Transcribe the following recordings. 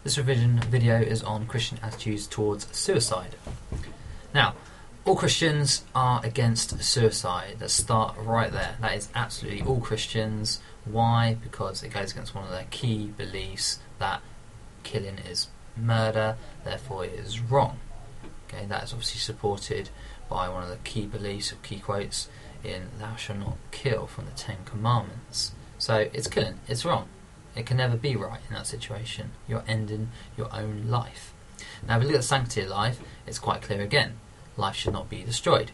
This revision video is on Christian attitudes towards suicide. Now, all Christians are against suicide. Let's start right there. That is absolutely all Christians. Why? Because it goes against one of their key beliefs that killing is murder, therefore it is wrong. Okay, that is obviously supported by one of the key beliefs or key quotes in "Thou shalt not kill" from the Ten Commandments. So it's killing, it's wrong. It can never be right in that situation. You're ending your own life. Now, if we look at the sanctity of life, it's quite clear again. Life should not be destroyed.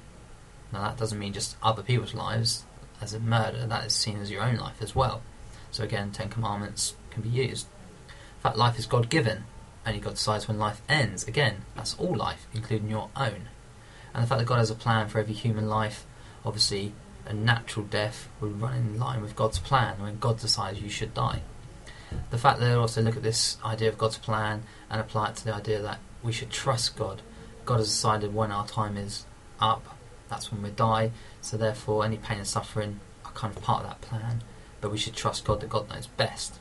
Now, that doesn't mean just other people's lives as a murder. That is seen as your own life as well. So again, Ten Commandments can be used. In fact, life is God-given. Only God decides when life ends. Again, that's all life, including your own. And the fact that God has a plan for every human life, obviously a natural death would run in line with God's plan when God decides you should die. The fact that they also look at this idea of God's plan and apply it to the idea that we should trust God. God has decided when our time is up, that's when we die, so therefore any pain and suffering are kind of part of that plan, but we should trust God that God knows best.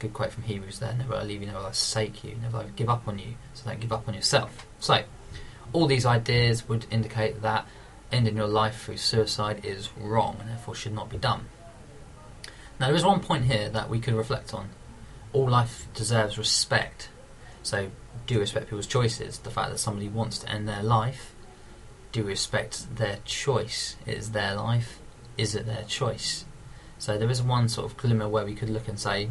Good quote from Hebrews there: never will I leave you, never will I forsake you, never will I give up on you, so don't give up on yourself. So, all these ideas would indicate that ending your life through suicide is wrong and therefore should not be done. Now, there is one point here that we could reflect on. All life deserves respect. So, do respect people's choices. The fact that somebody wants to end their life, do respect their choice. It is their life. Is it their choice? So there is one sort of glimmer where we could look and say,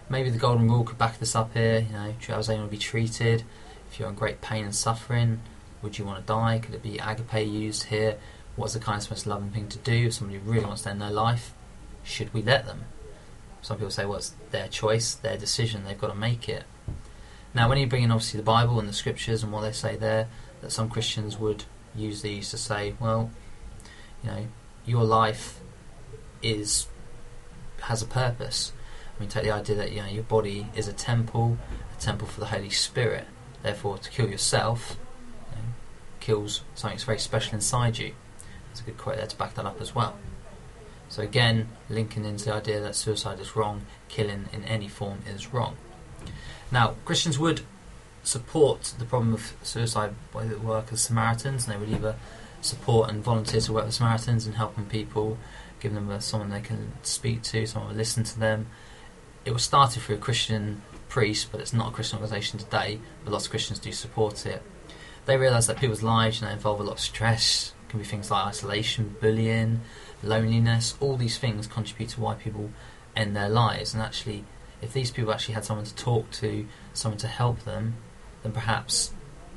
maybe the golden rule could back this up here. You know, how is anyone to be treated? If you're in great pain and suffering, would you want to die? Could it be agape used here? What's the kindest, most loving thing to do if somebody really wants to end their life? Should we let them? Some people say, well, it's their choice, their decision, they've got to make it. Now, when you bring in obviously the Bible and the Scriptures and what they say there, that some Christians would use these to say, well, you know, your life has a purpose. I mean, take the idea that, you know, your body is a temple for the Holy Spirit. Therefore, to kill yourself, you know, kills something that's very special inside you. There's a good quote there to back that up as well. So again, linking into the idea that suicide is wrong, killing in any form is wrong. Now, Christians would support the problem of suicide by the work of Samaritans, and they would either support and volunteer to work with Samaritans and helping people, giving them someone they can speak to, someone will listen to them. It was started through a Christian priest, but it's not a Christian organisation today, but lots of Christians do support it. They realise that people's lives, you know, involve a lot of stress. It can be things like isolation, bullying, loneliness. All these things contribute to why people end their lives. And actually, if these people actually had someone to talk to, someone to help them, then perhaps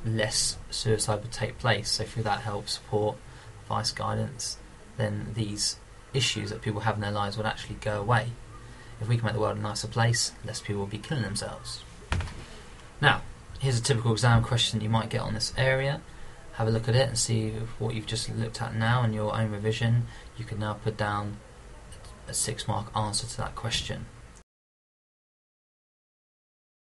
less suicide would take place. So through that help, support, advice, guidance, then these issues that people have in their lives would actually go away. If we can make the world a nicer place, less people will be killing themselves. Now, here's a typical exam question you might get on this area. Have a look at it and see if what you've just looked at now in your own revision, you can now put down a 6-mark answer to that question.